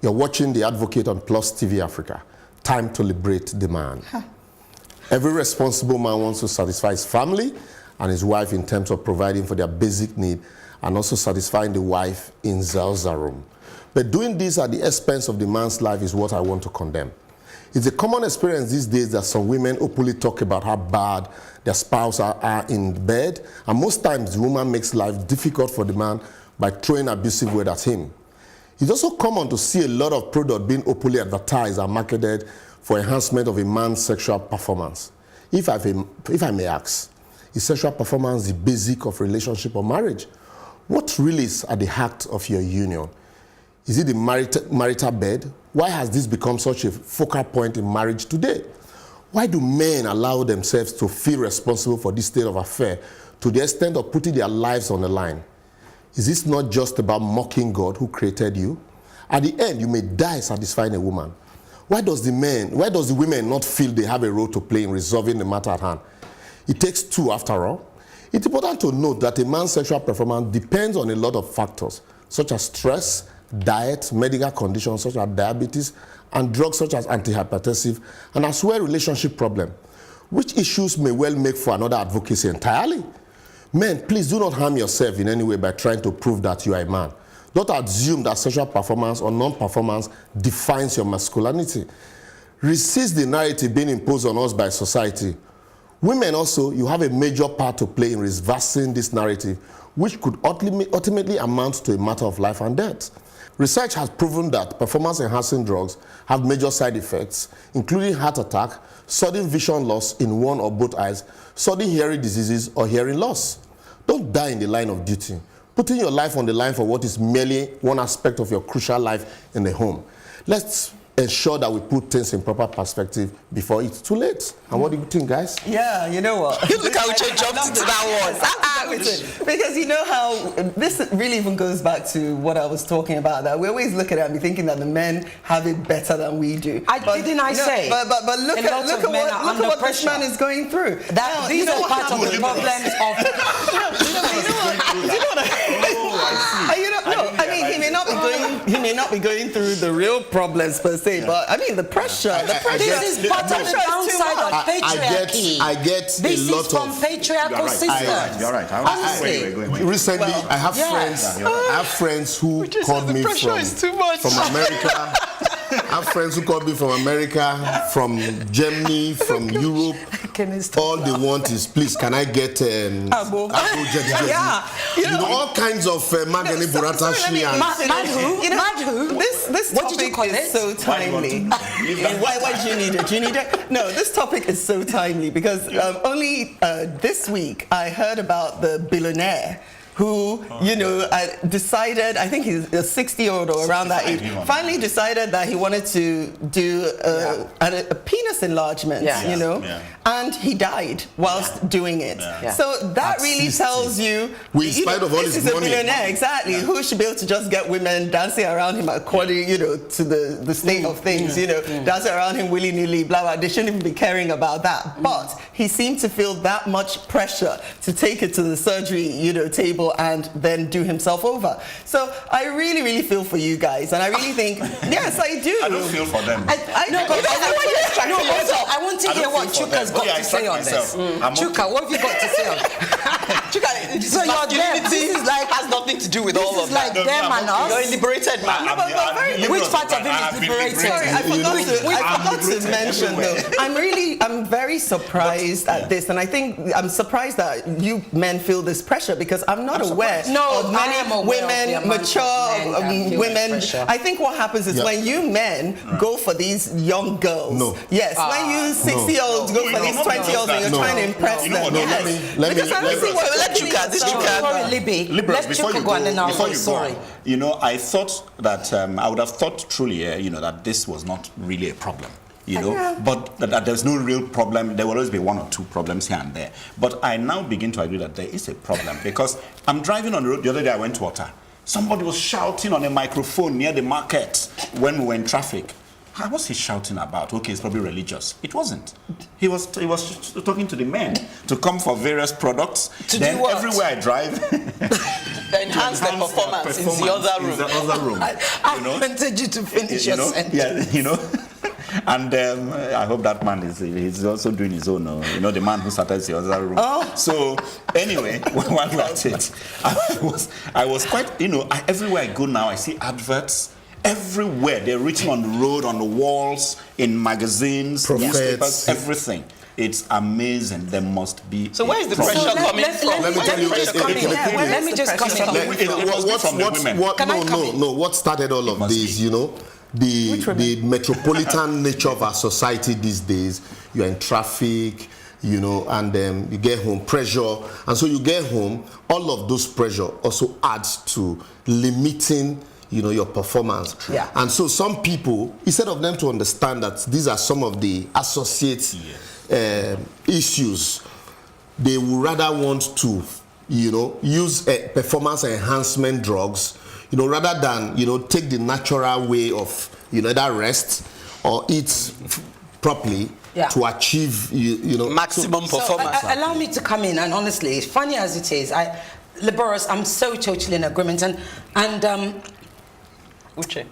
You're watching The Advocate on Plus TV Africa. Time to liberate the man. Every responsible man wants to satisfy his family and his wife in terms of providing for their basic need and also satisfying the wife in Zelza room. But doing this at the expense of the man's life is what I want to condemn. It's a common experience these days that some women openly talk about how bad their spouses are in bed, and most times the woman makes life difficult for the man by throwing abusive words at him. It's also common to see a lot of products being openly advertised and marketed for enhancement of a man's sexual performance. If I may ask, is sexual performance the basic of relationship or marriage? What really is at the heart of your union? Is it the marital bed? Why has this become such a focal point in marriage today? Why do men allow themselves to feel responsible for this state of affair to the extent of putting their lives on the line? Is this not just about mocking God who created you? At the end, you may die satisfying a woman. Why does the women not feel they have a role to play in resolving the matter at hand? It takes two after all. It's important to note that a man's sexual performance depends on a lot of factors, such as stress, diet, medical conditions such as diabetes, and drugs such as antihypertensive, and as well relationship problem, which issues may well make for another advocacy entirely. Men, please do not harm yourself in any way by trying to prove that you are a man. Don't assume that sexual performance or non-performance defines your masculinity. Resist the narrative being imposed on us by society. Women also, you have a major part to play in reversing this narrative, which could ultimately amount to a matter of life and death. Research has proven that performance-enhancing drugs have major side effects, including heart attack, sudden vision loss in one or both eyes, sudden hearing diseases, or hearing loss. Don't die in the line of duty, putting your life on the line for what is merely one aspect of your crucial life in the home. Let's ensure that we put things in proper perspective before it's too late. And what do you think, guys? Yeah, you know what? Look how Uche jumped into that one. Because you know how this really even goes back to what I was talking about, that we always look at it and be thinking that the men have it better than we do. But look at what this man is going through. That these are part of the problems of he may not be going through the real problems per se, but I mean the pressure. This is part of the downside of patriarchy. I get this a lot is from patriarchal systems. You're right. Recently, I have friends who called me from America. I have friends who called me from America, from Germany, from Europe. All they want is, please, can I get Abo Yeah, all kinds of Magani Burata Shia. Madhu. This topic is so timely. Why do you need it? Do you need it? No, this topic is so timely because only this week I heard about the billionaire who, decided, I think he's a 60-year-old or around that age, finally decided that he wanted to do a penis enlargement, and he died whilst doing it. So that really tells you, in spite of all his money, a billionaire, exactly, who should be able to just get women dancing around him according, to the state of things, dancing around him willy-nilly, blah, blah. They shouldn't even be caring about that. But he seemed to feel that much pressure to take it to the surgery, table and then do himself over. So I really, really feel for you guys, and I really think, yes, I do. I don't feel for them. I want to hear what Chuka's got to say on this. Chuka, what have you got to say on this? Chuka, so masculinity has nothing to do with all of that. This is like them and us. You're a liberated man. Which part of him is liberated? Sorry, I forgot to mention though. I'm very surprised at this, and I think I'm surprised that you men feel this pressure because I'm not aware of many women, mature women. I think what happens is when you men go for these young girls, yes, when you 60-year-olds go for these 20-years and you're trying to impress them, Let Chuka go and then I'll sorry. I thought that I would have thought truly, that this was not really a problem. But that there's no real problem. There will always be one or two problems here and there. But I now begin to agree that there is a problem because I'm driving on the road. The other day I went to water. Somebody was shouting on a microphone near the market when we were in traffic. What was he shouting about? Okay, it's probably religious. It wasn't. He was talking to the men to come for various products. To then do what? Everywhere I drive. enhance the performance in the other room. I wanted you to finish your sentence. Yeah, you know. And I hope that man he's also doing his own, the man who started the other room. Oh. So anyway, while we're at it, I was quite, everywhere I go now, I see adverts. Everywhere. They're written on the road, on the walls, in magazines, newspapers, everything. It's amazing. There must be. So where is the pressure coming from? Let me tell you. Let me just come in. What started all of this, the metropolitan nature of our society these days. You're in traffic, and you get home, pressure. And so you get home, all of those pressure also adds to limiting your performance. Yeah. And so some people, instead of them to understand that these are some of the associates issues, they would rather want to use performance enhancement drugs, rather than take the natural way of either rest or eat properly to achieve maximum performance. Allow me to come in, and honestly, funny as it is, Liborous, I'm so totally in agreement, and Uche,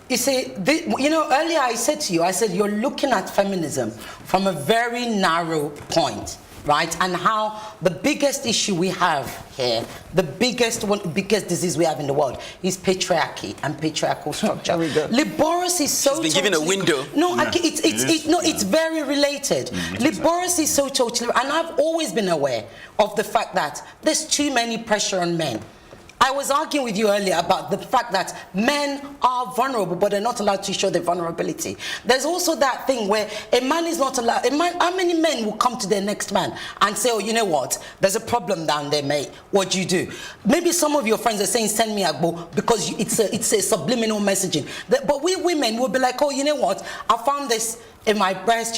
you see, earlier I said to you, you're looking at feminism from a very narrow point, right? And how the biggest issue we have here, the biggest disease we have in the world is patriarchy and patriarchal structure. Liborous is so She's been given a window. No, it's very related. Liborous is so totally, and I've always been aware of the fact that there's too many pressure on men. I was arguing with you earlier about the fact that men are vulnerable, but they're not allowed to show their vulnerability. There's also that thing where a man is not allowed. How many men will come to their next man and say, "Oh, you know what? There's a problem down there, mate. What do you do?" Maybe some of your friends are saying, "Send me Agbo," because it's a subliminal messaging. But we women will be like, "Oh, you know what? I found this in my breast,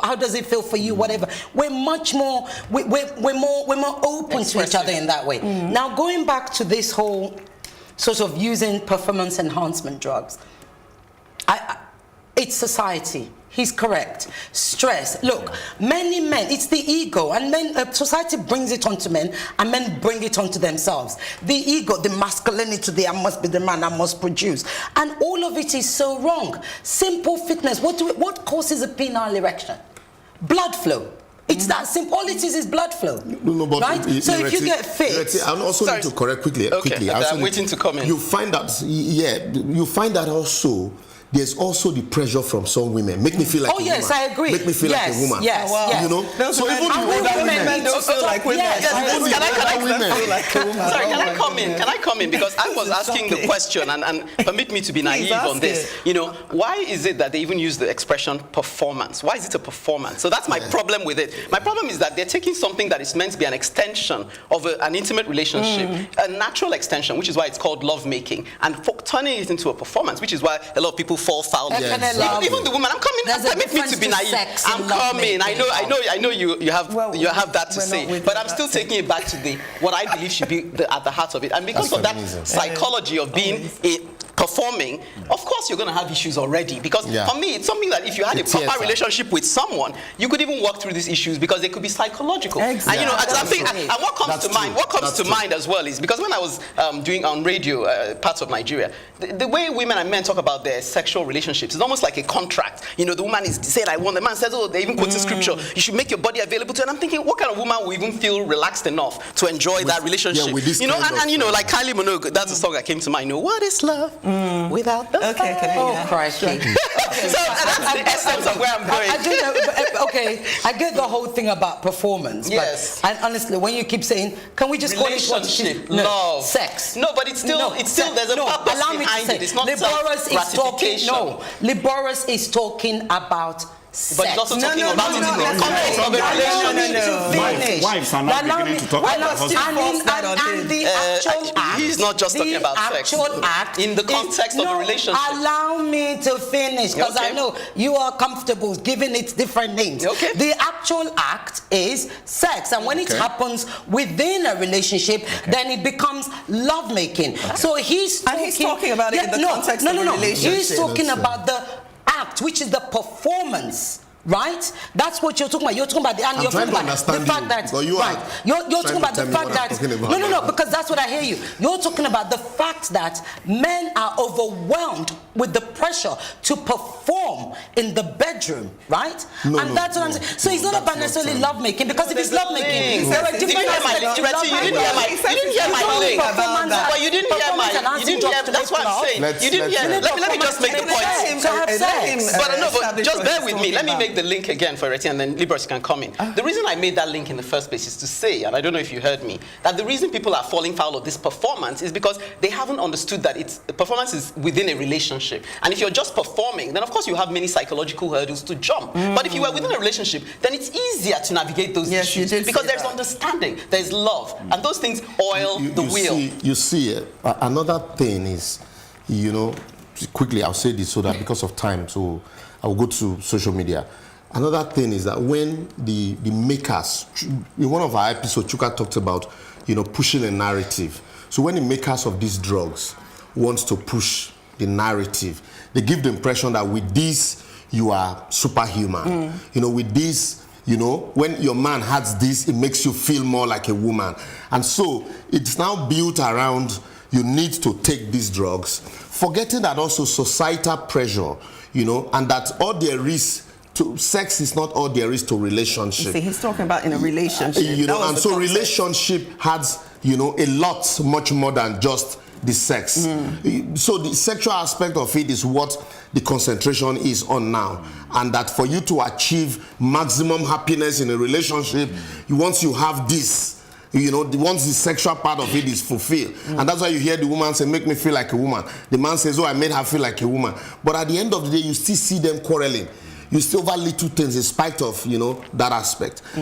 how does it feel for you, whatever." We're much more, we're more open to each other in that way. Now, going back to this whole sort of using performance enhancement drugs, it's society. He's correct. Stress. Look, many men, it's the ego, and society brings it onto men, and men bring it onto themselves. The ego, the masculinity, I must be the man, I must produce. And all of it is so wrong. Simple fitness. What causes a penile erection? Blood flow. It's that simple. All it is blood flow. But right? So if you get fit... I also need to correct quickly. I'm waiting to come in. You find that also... There's also the pressure from some women. Make me feel like a woman. Oh, yes, I agree. Make me feel like a woman. Yes, yes. So even older women don't feel like women. Can I come in? Can I come in? Because I was asking the question, and permit me to be naive on this. Why is it that they even use the expression performance? Why is it a performance? So that's my problem with it. My problem is that they're taking something that is meant to be an extension of an intimate relationship, a natural extension, which is why it's called lovemaking, and turning it into a performance, which is why a lot of people fall foul. Even the woman, I'm coming. Permit me to be naive. I'm coming. I know you have that to say, but I'm still taking it back to what I believe should be at the heart of it. And because of that psychology of being performing, of course you're going to have issues already. Because for me, it's something that if you had a proper relationship with someone, you could even work through these issues because they could be psychological. Exactly. And and what comes to mind? What comes to mind as well is because when I was doing on radio parts of Nigeria, the way women and men talk about their sexual relationships is almost like a contract. The woman is saying I want. The man says, "Oh, they even quote the scripture. You should make your body available to." And I'm thinking, what kind of woman will even feel relaxed enough to enjoy that relationship? Like Kylie Minogue, that's the song that came to mind. What is love? Without the Christ. So that's the essence of where I'm going. I get the whole thing about performance. Yes. And honestly, when you keep saying, can we just call it relationship, love, sex? No, but it's still there's a purpose behind it. It's not self-gratification. Liborous is talking about sex. But he's also talking about it in the context of a relationship. Wives are not beginning to talk about and the actual act. He's not just talking about sex. The actual act in the context of a relationship. Allow me to finish, because I know you are comfortable giving it different names. Okay. The actual act is sex, and when it happens within a relationship, then it becomes lovemaking. So he's talking about it in the context of a relationship. He's talking about the act, which is the performance, right? That's what you're talking about. You're talking about the, and you're talking about the fact that you're talking about the fact that no, because that's what I hear you. You're talking about the fact that men are overwhelmed with the pressure to perform in the bedroom, right? That's what I'm saying. So it's not about necessarily lovemaking, because if it's lovemaking, there are different aspects to lovemaking. You didn't hear my link. But you didn't hear my. You didn't hear. That's what I'm saying. You didn't hear. Let me just make the point. But just bear with me. Let me make the link again for Reti, and then Liborous can come in. The reason I made that link in the first place is to say, and I don't know if you heard me, that the reason people are falling foul of this performance is because they haven't understood that performance is within a relationship. And if you're just performing, then of course you have many psychological hurdles to jump. But if you were within a relationship, then it's easier to navigate those issues because there's understanding, there's love, and those things oil the wheel. You see, another thing is, you know, quickly I'll say this so that because of time, so I'll go to social media. Another thing is that when the makers, in one of our episodes, Chuka talked about, you know, pushing a narrative. So when the makers of these drugs wants to push the narrative, they give the impression that with this, you are superhuman. You know, with this, you know, when your man has this, it makes you feel more like a woman. And so it's now built around, you need to take these drugs, forgetting that also societal pressure, you know, and that all there is to sex is not all there is to relationship. See, he's talking about in a relationship. You know, and so relationship has, you know, a lot much more than just the sex. So the sexual aspect of it is what the concentration is on now. And that for you to achieve maximum happiness in a relationship, once you have this, you know, once the sexual part of it is fulfilled. And that's why you hear the woman say, make me feel like a woman. The man says, oh, I made her feel like a woman. But at the end of the day, you still see them quarreling. You still over little things in spite of, you know, that aspect.